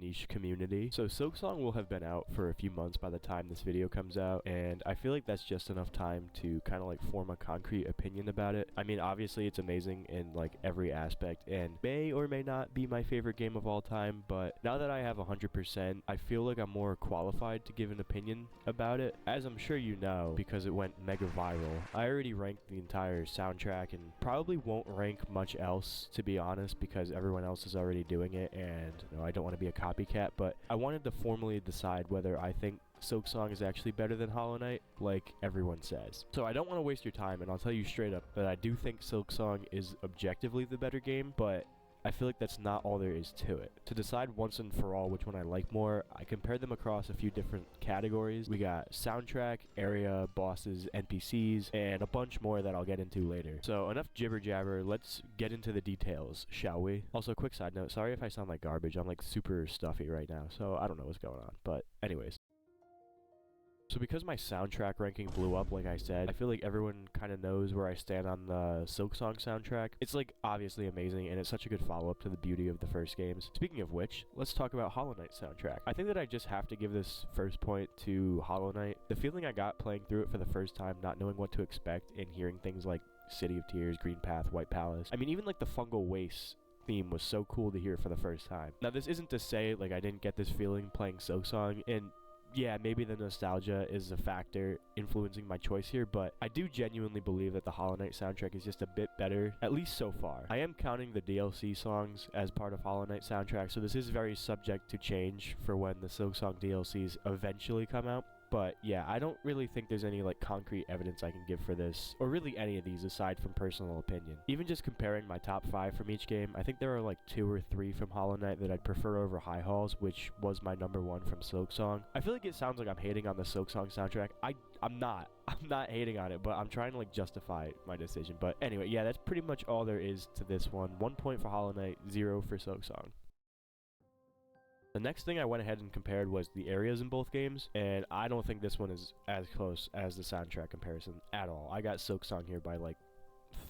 niche community. So Silksong will have been out for a few months by the time this video comes out, and I feel like that's just enough time to kind of like form a concrete opinion about it. I mean, obviously it's amazing in like every aspect and may or may not be my favorite game of all time, but now that I have 100%, I feel like I'm more qualified to give an opinion about it. As I'm sure you know, because it went mega viral, I already ranked the entire soundtrack and probably won't rank much else, to be honest, because everyone else is already doing it, and you know, I don't want to be a copycat, but I wanted to formally decide whether I think Silksong is actually better than Hollow Knight, like everyone says. So I don't want to waste your time, and I'll tell you straight up that I do think Silksong is objectively the better game, but I feel like that's not all there is to it. To decide once and for all which one I like more, I compared them across a few different categories. We got soundtrack, area, bosses, NPCs, and a bunch more that I'll get into later. So enough jibber jabber, let's get into the details, shall we? Also, quick side note, sorry if I sound like garbage, I'm like super stuffy right now, so I don't know what's going on, but anyways. So because my soundtrack ranking blew up, like I said, I feel like everyone kind of knows where I stand on the Silksong soundtrack. It's like obviously amazing, and it's such a good follow-up to the beauty of the first games. Speaking of which, let's talk about Hollow Knight soundtrack. I think that I just have to give this first point to Hollow Knight. The feeling I got playing through it for the first time, not knowing what to expect, and hearing things like City of Tears, Green Path, White Palace. I mean, even like the Fungal Waste theme was so cool to hear for the first time. Now, this isn't to say like I didn't get this feeling playing Silksong, and yeah, maybe the nostalgia is a factor influencing my choice here, but I do genuinely believe that the Hollow Knight soundtrack is just a bit better, at least so far. I am counting the DLC songs as part of Hollow Knight soundtrack, so this is very subject to change for when the Silksong DLCs eventually come out. But yeah, I don't really think there's any like concrete evidence I can give for this, or really any of these aside from personal opinion. Even just comparing my top 5 from each game, I think there are like 2 or 3 from Hollow Knight that I'd prefer over High Halls, which was my number 1 from Silksong. I feel like it sounds like I'm hating on the Silksong soundtrack. I'm not. I'm not hating on it, but I'm trying to like justify my decision. But anyway, yeah, that's pretty much all there is to this one. 1 point for Hollow Knight, 0 for Silksong. The next thing I went ahead and compared was the areas in both games, and I don't think this one is as close as the soundtrack comparison at all. I got Silksong here by like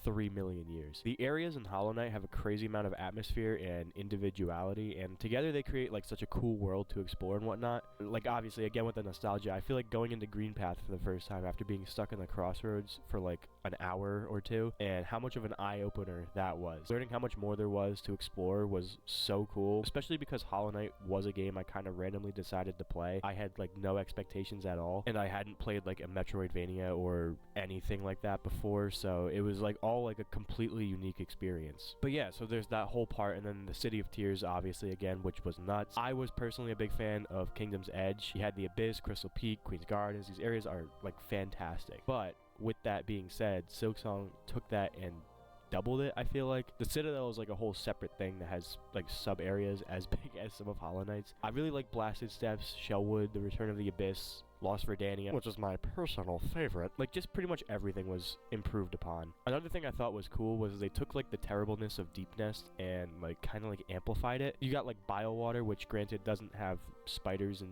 3 million years. The areas in Hollow Knight have a crazy amount of atmosphere and individuality, and together they create like such a cool world to explore and whatnot. Like obviously, again with the nostalgia, I feel like going into Green Path for the first time after being stuck in the crossroads for like an hour or two, and how much of an eye-opener that was. Learning how much more there was to explore was so cool, especially because Hollow Knight was a game I kind of randomly decided to play. I had like no expectations at all, and I hadn't played like a Metroidvania or anything like that before, so it was like all like a completely unique experience. But yeah, so there's that whole part, and then the City of Tears, obviously, again, which was nuts. I was personally a big fan of Kingdom's Edge. You had the Abyss, Crystal Peak, Queen's Gardens. These areas are like fantastic. But with that being said, Silksong took that and doubled it. I feel like the Citadel is like a whole separate thing that has like sub areas as big as some of Hollow Knight's. I really like Blasted Steps, Shellwood, The Return of the Abyss, Lost Verdania, which is my personal favorite. Like, just pretty much everything was improved upon. Another thing I thought was cool was they took like the terribleness of Deep Nest and like kind of like amplified it. You got like Biowater, which granted doesn't have spiders and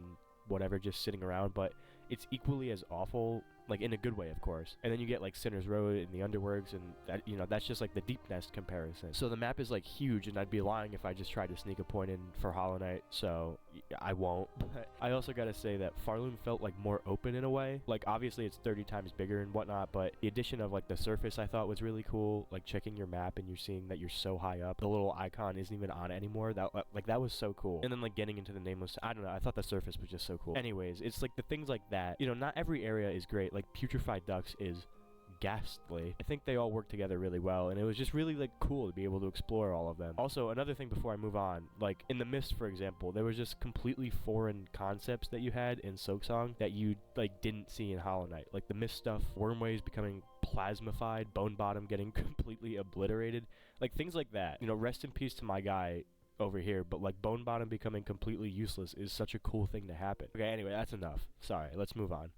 whatever just sitting around, but it's equally as awful, like in a good way, of course. And then you get like Sinner's Road and the Underworks, and that, you know, that's just like the Deep Nest comparison. So the map is like huge, and I'd be lying if I just tried to sneak a point in for Hollow Knight, so I won't. But I also gotta say that Farloon felt like more open in a way. Like obviously it's 30 times bigger and whatnot, but the addition of like the surface I thought was really cool. Like checking your map and you're seeing that you're so high up, the little icon isn't even on anymore. That was so cool. And then like getting into the Nameless, I don't know, I thought the surface was just so cool. Anyways, it's like the things like that. You know, not every area is great. Like Putrefied Ducks is ghastly. I think they all work together really well, and it was just really like cool to be able to explore all of them. Also, another thing before I move on, like in the Mist, for example, there was just completely foreign concepts that you had in Silksong that you like didn't see in Hollow Knight. Like the Mist stuff, Wormways becoming plasmified, Bone Bottom getting completely obliterated, like things like that. You know, rest in peace to my guy over here, but like Bone Bottom becoming completely useless is such a cool thing to happen. Okay, anyway, that's enough. Sorry, let's move on.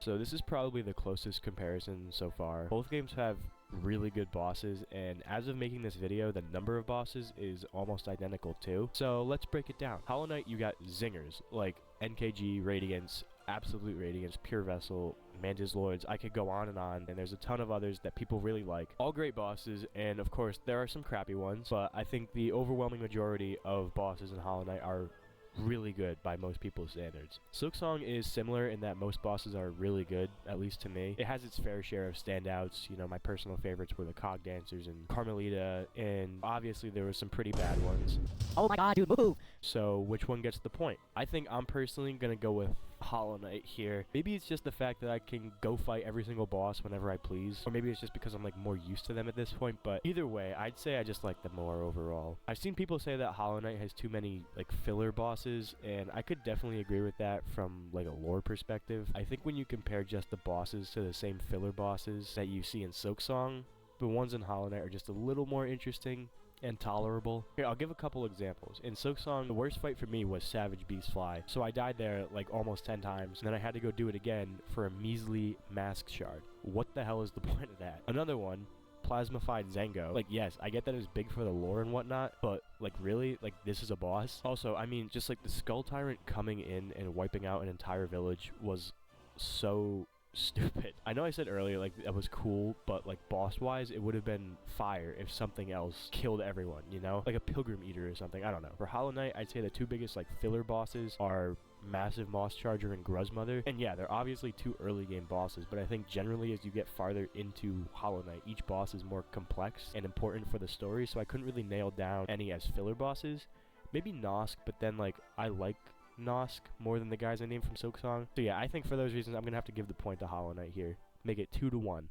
So this is probably the closest comparison so far. Both games have really good bosses, and as of making this video, the number of bosses is almost identical too. So let's break it down. Hollow Knight, you got zingers like NKG, Radiance, Absolute Radiance, Pure Vessel, Mantis Lords. I could go on, and there's a ton of others that people really like. All great bosses, and of course there are some crappy ones, but I think the overwhelming majority of bosses in Hollow Knight are really good by most people's standards. Silksong is similar in that most bosses are really good, at least to me. It has its fair share of standouts. You know, my personal favorites were the Cog Dancers and Carmelita, and obviously there were some pretty bad ones. Oh my god, dude, move! So which one gets the point? I think I'm personally gonna go with Hollow Knight here. Maybe it's just the fact that I can go fight every single boss whenever I please, or maybe it's just because I'm like more used to them at this point, but either way, I'd say I just like them more overall. I've seen people say that Hollow Knight has too many like filler bosses, and I could definitely agree with that from like a lore perspective. I think when you compare just the bosses to the same filler bosses that you see in Silksong, the ones in Hollow Knight are just a little more interesting and tolerable. Here, I'll give a couple examples. In Silksong, the worst fight for me was Savage Beast Fly, so I died there like almost 10 times, and then I had to go do it again for a measly mask shard. What the hell is the point of that? Another one, Plasmified Zango. Like, yes, I get that it's big for the lore and whatnot, but like really, like this is a boss? Also, I mean, just like the Skull Tyrant coming in and wiping out an entire village was so stupid. I know I said earlier like that was cool, but like boss wise it would have been fire if something else killed everyone, you know, like a Pilgrim Eater or something. I don't know. For Hollow Knight, I'd say the two biggest like filler bosses are Massive Moss Charger and Gruzmother, and yeah, they're obviously two early game bosses, but I think generally as you get farther into Hollow Knight, each boss is more complex and important for the story, so I couldn't really nail down any as filler bosses. Maybe Nosk, but then like I like Nosk more than the guys I named from Silksong. So yeah, I think for those reasons I'm gonna have to give the point to Hollow Knight here. Make it 2-1.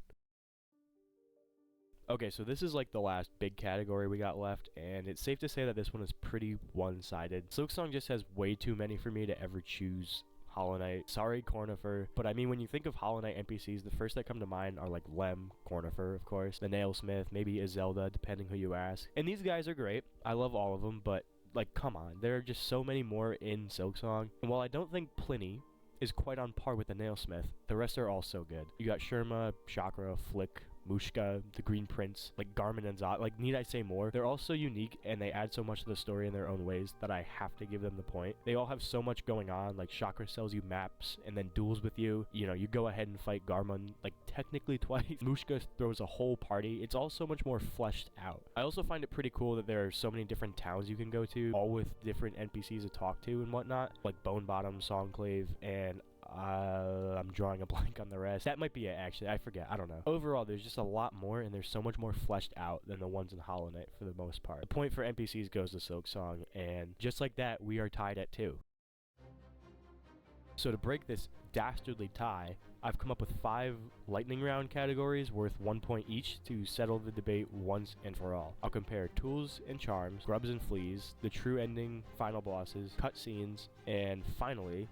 Okay, so this is like the last big category we got left, and it's safe to say that this one is pretty one-sided. Silksong just has way too many for me to ever choose Hollow Knight. Sorry, Cornifer. But I mean, when you think of Hollow Knight NPCs, the first that come to mind are like Lem, Cornifer, of course, the Nailsmith, maybe a Zelda, depending who you ask. And these guys are great. I love all of them, but like, come on, there are just so many more in Silksong. And while I don't think Pliny is quite on par with the Nailsmith, the rest are all so good. You got Sherma, Chakra, Flick, Mushka, the Green Prince, like Garmin and Zot. Like, need I say more? They're all so unique, and they add so much to the story in their own ways that I have to give them the point. They all have so much going on. Like, Chakra sells you maps and then duels with you. You know, you go ahead and fight Garmin, like, technically twice. Mushka throws a whole party. It's all so much more fleshed out. I also find it pretty cool that there are so many different towns you can go to, all with different NPCs to talk to and whatnot, like Bone Bottom, Songclave, and I'm drawing a blank on the rest. That might be it, actually. I forget. I don't know. Overall, there's just a lot more, and there's so much more fleshed out than the ones in Hollow Knight for the most part. The point for NPCs goes to Silksong, and just like that, we are tied at 2. So to break this dastardly tie, I've come up with 5 lightning round categories worth 1 point each to settle the debate once and for all. I'll compare tools and charms, grubs and fleas, the true ending, final bosses, cutscenes, and finally,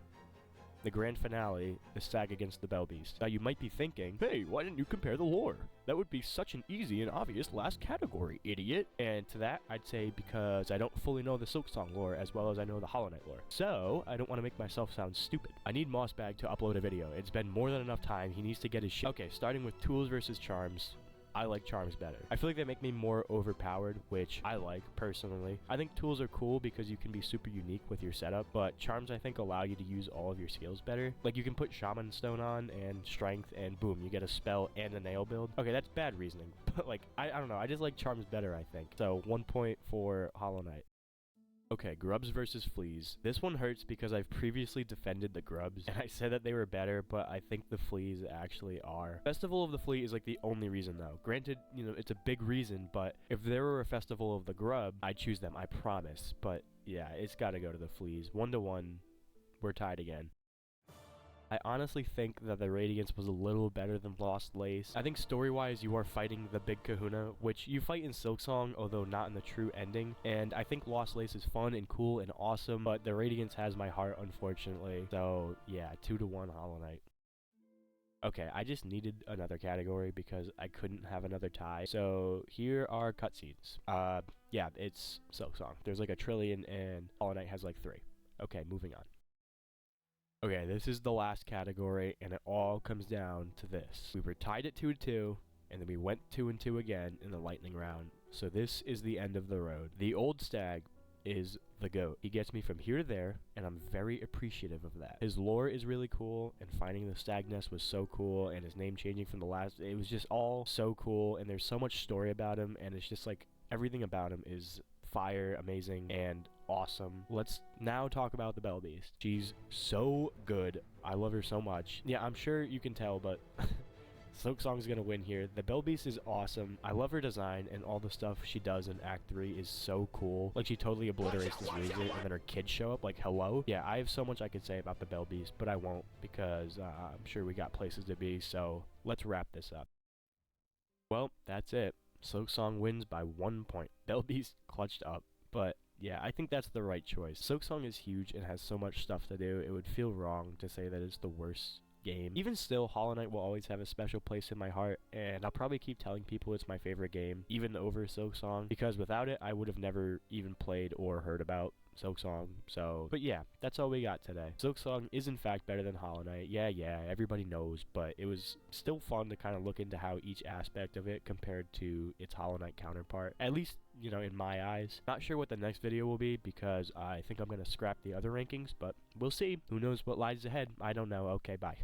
the grand finale, the stag against the Bell Beast. Now you might be thinking, hey, why didn't you compare the lore? That would be such an easy and obvious last category, idiot. And to that, I'd say because I don't fully know the Silksong lore as well as I know the Hollow Knight lore. So, I don't want to make myself sound stupid. I need Mossbag to upload a video. It's been more than enough time. He needs to get his shit. Okay, starting with tools versus charms. I like charms better. I feel like they make me more overpowered, which I like personally. I think tools are cool because you can be super unique with your setup, but charms I think allow you to use all of your skills better. Like you can put Shaman Stone on and strength and boom, you get a spell and a nail build. Okay, that's bad reasoning, but like, I don't know. I just like charms better, I think. So 1 point for Hollow Knight. Okay, grubs versus fleas. This one hurts because I've previously defended the grubs, and I said that they were better, but I think the fleas actually are. Festival of the Flea is like the only reason though. Granted, you know, it's a big reason, but if there were a Festival of the Grub, I'd choose them, I promise. But yeah, it's gotta go to the fleas. 1-1, we're tied again. I honestly think that the Radiance was a little better than Lost Lace. I think story-wise, you are fighting the Big Kahuna, which you fight in Silksong, although not in the true ending. And I think Lost Lace is fun and cool and awesome, but the Radiance has my heart, unfortunately. So yeah, 2-1 Hollow Knight. Okay, I just needed another category because I couldn't have another tie. So here are cutscenes. Yeah, it's Silksong. There's like a trillion, and Hollow Knight has like 3. Okay, moving on. Okay, this is the last category, and it all comes down to this. We were tied at 2-2, and then we went 2-2 again in the lightning round. So this is the end of the road. The old stag is the GOAT. He gets me from here to there, and I'm very appreciative of that. His lore is really cool, and finding the stag nest was so cool, and his name changing from the last, it was just all so cool, and there's so much story about him, and it's just like everything about him is fire, amazing, and awesome. Let's now talk about the Bell Beast. She's so good. I love her so much. Yeah, I'm sure you can tell, but Silksong's gonna win here. The Bell Beast is awesome. I love her design, and all the stuff she does in Act 3 is so cool. Like, she totally obliterates this reason, and then her kids show up, like, hello? Yeah, I have so much I could say about the Bell Beast, but I won't, because I'm sure we got places to be, so let's wrap this up. Well, that's it. Silksong wins by 1 point. Bell Beast clutched up, but yeah, I think that's the right choice. Silksong is huge and has so much stuff to do, it would feel wrong to say that it's the worst game. Even still, Hollow Knight will always have a special place in my heart, and I'll probably keep telling people it's my favorite game, even over Silksong, because without it, I would have never even played or heard about Silksong. So, but yeah, that's all we got today. Silksong is in fact better than Hollow Knight. Yeah, everybody knows, but it was still fun to kind of look into how each aspect of it compared to its Hollow Knight counterpart. At least, you know, in my eyes. Not sure what the next video will be, because I think I'm going to scrap the other rankings, but we'll see. Who knows what lies ahead? I don't know. Okay, bye.